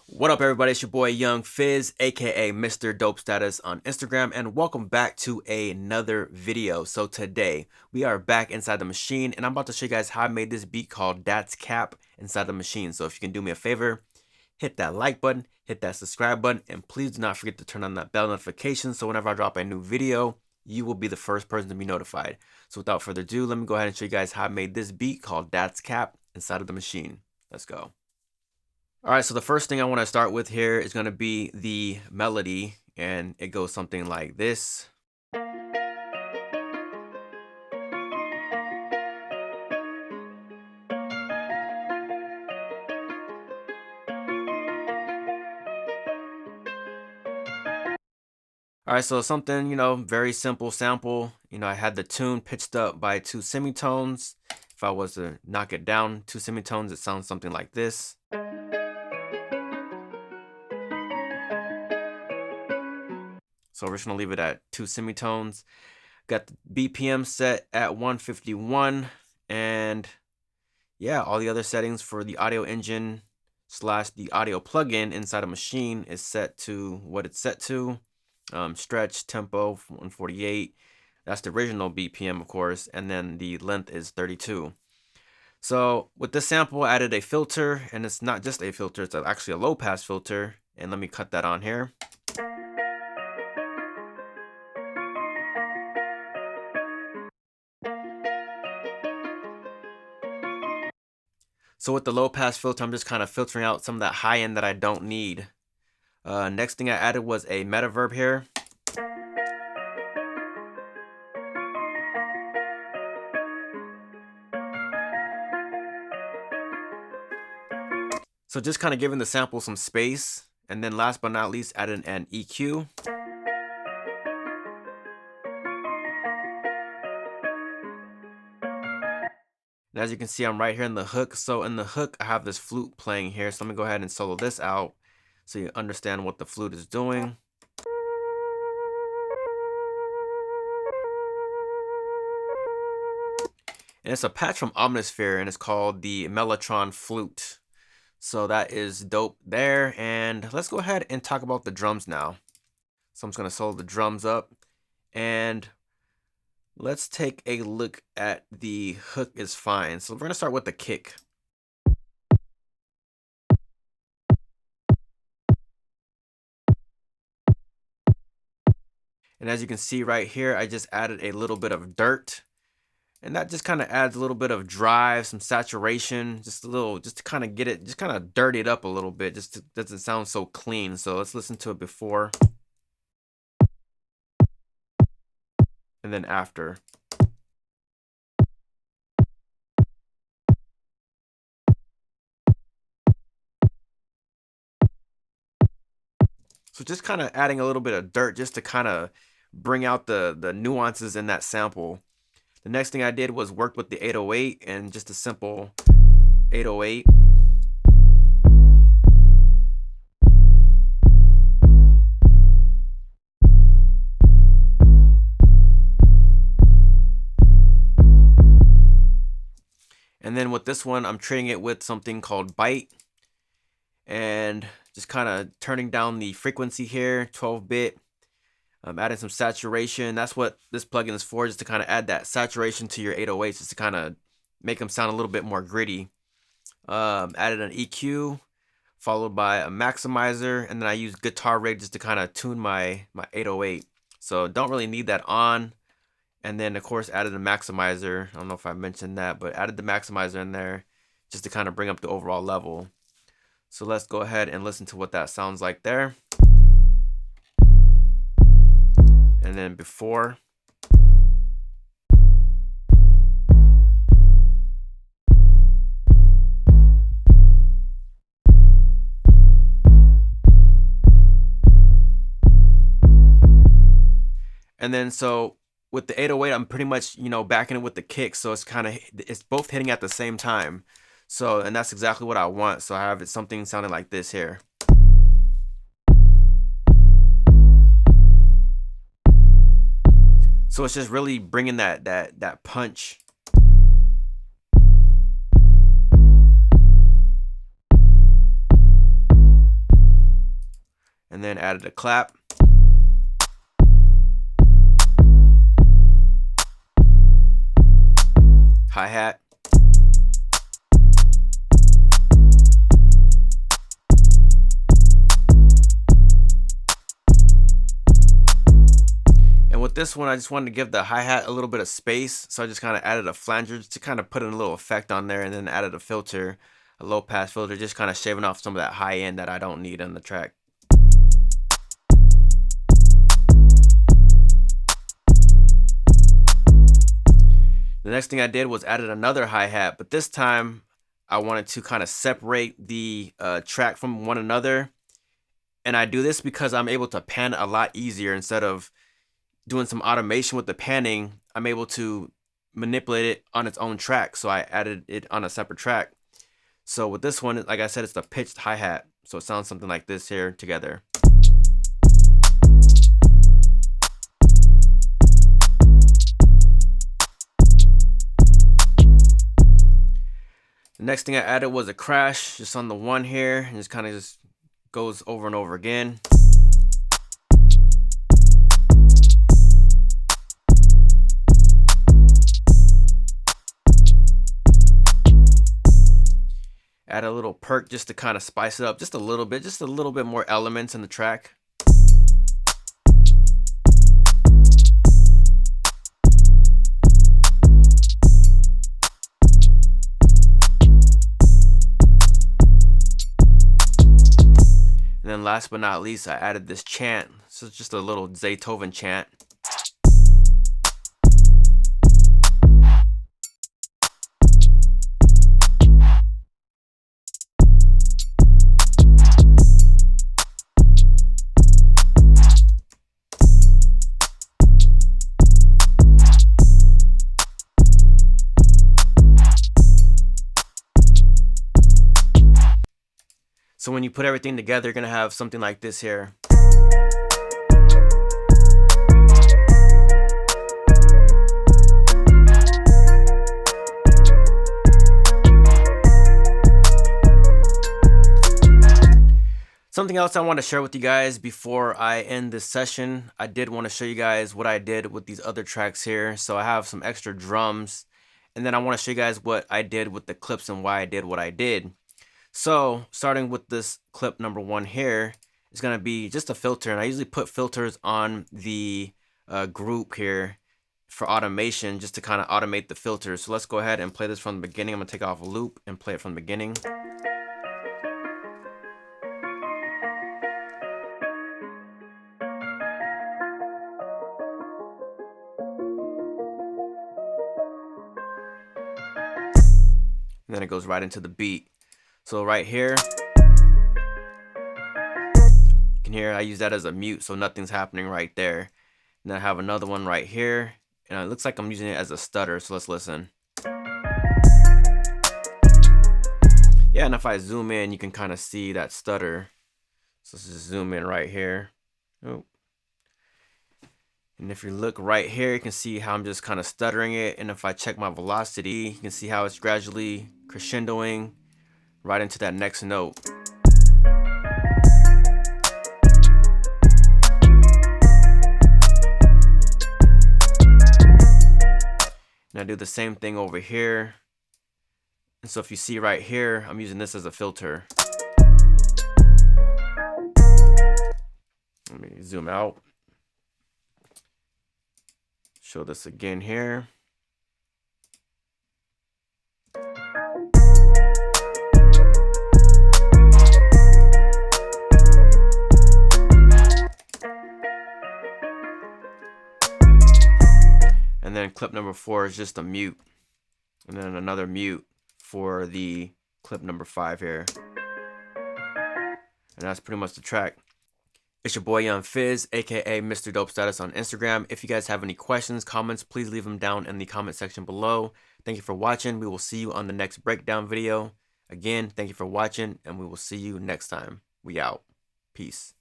What up, everybody? It's your boy Young Fizz, aka mr.dopestatus on Instagram, and welcome back to another video. So today we are back inside the machine, and I'm about to show you guys how I made this beat called That's Cap inside the machine. So if you can do me a favor, hit that like button, hit that subscribe button, and please do not forget to turn on that bell notification so whenever I drop a new video, you will be the first person to be notified. So without further ado, let me go ahead and show you guys how I made this beat called That's Cap inside of the machine. Let's go. All right, so the first thing I want to start with here is going to be the melody, and it goes something like this. All right, so something, very simple sample. I had the tune pitched up by 2 semitones. If I was to knock it down 2 semitones, it sounds something like this. So we're just gonna leave it at 2 semitones. Got the BPM set at 151, and yeah, all the other settings for the audio engine / the audio plugin inside a machine is set to what it's set to. Stretch, tempo, 148. That's the original BPM, of course, and then the length is 32. So with this sample, I added a filter, and it's not just a filter, it's actually a low pass filter. And let me cut that on here. So with the low pass filter, I'm just kind of filtering out some of that high end that I don't need. Next thing I added was a meta verb here. So just kind of giving the sample some space. And then last but not least, added an EQ. And as you can see, I'm right here in the hook. So in the hook, I have this flute playing here. So let me go ahead and solo this out so you understand what the flute is doing. And it's a patch from Omnisphere, and it's called the Mellotron Flute. So that is dope there. And let's go ahead and talk about the drums now. So I'm just going to solo the drums up. And let's take a look at the hook is fine. So we're going to start with the kick. And as you can see right here, I just added a little bit of dirt. And that just kind of adds a little bit of drive, some saturation, just to kind of get it, just kind of dirty it up a little bit, just doesn't sound so clean. So let's listen to it before and then after. So just kind of adding a little bit of dirt just to kind of bring out the nuances in that sample. The next thing I did was work with the 808 and just a simple 808. And then with this one, I'm trading it with something called Byte. And just kind of turning down the frequency here, 12-bit. Adding some saturation. That's what this plugin is for, just to kind of add that saturation to your 808s, just to kind of make them sound a little bit more gritty. Added an EQ, followed by a maximizer, and then I use guitar rig just to kind of tune my 808. So don't really need that on. And then of course added a maximizer. I don't know if I mentioned that, but added the maximizer in there just to kind of bring up the overall level. So let's go ahead and listen to what that sounds like there. And then before. And then so with the 808, I'm pretty much, backing it with the kick. So it's both hitting at the same time. So, and that's exactly what I want. So I have something sounding like this here. So it's just really bringing that punch. added a clap. Hi-hat. And with this one, I just wanted to give the hi-hat a little bit of space, so I just kind of added a flanger to kind of put in a little effect on there, and then added a filter, a low pass filter, just kind of shaving off some of that high end that I don't need on the track. The next thing I did was added another hi-hat, but this time I wanted to kind of separate the track from one another. And I do this because I'm able to pan a lot easier. Instead of doing some automation with the panning, I'm able to manipulate it on its own track. So I added it on a separate track. So with this one, like I said, it's the pitched hi-hat. So it sounds something like this here together. The next thing I added was a crash just on the one here, and just kind of just goes over and over again. Add a little perk just to kind of spice it up just a little bit more elements in the track. And then last but not least, I added this chant. So it's just a little Beethoven chant. So when you put everything together, you're gonna have something like this here. Something else I want to share with you guys before I end this session, I did want to show you guys what I did with these other tracks here. So I have some extra drums, and then I want to show you guys what I did with the clips and why I did what I did. So starting with this clip number one here, it's going to be just a filter. And I usually put filters on the group here for automation, just to kind of automate the filters. So let's go ahead and play this from the beginning. I'm going to take off a loop and play it from the beginning. And then it goes right into the beat. So right here, you can hear I use that as a mute, so nothing's happening right there. And then I have another one right here, and it looks like I'm using it as a stutter, so let's listen. Yeah, and if I zoom in, you can kind of see that stutter. So let's just zoom in right here. Oh. And if you look right here, you can see how I'm just kind of stuttering it. And if I check my velocity, you can see how it's gradually crescendoing right into that next note. And I do the same thing over here. And so if you see right here, I'm using this as a filter. Let me zoom out. Show this again here. And then clip number 4 is just a mute. And then another mute for the clip number 5 here. And that's pretty much the track. It's your boy Young Fizz, aka Mr.dopestatus on Instagram. If you guys have any questions, comments, please leave them down in the comment section below. Thank you for watching. We will see you on the next breakdown video. Again, thank you for watching, and we will see you next time. We out. Peace.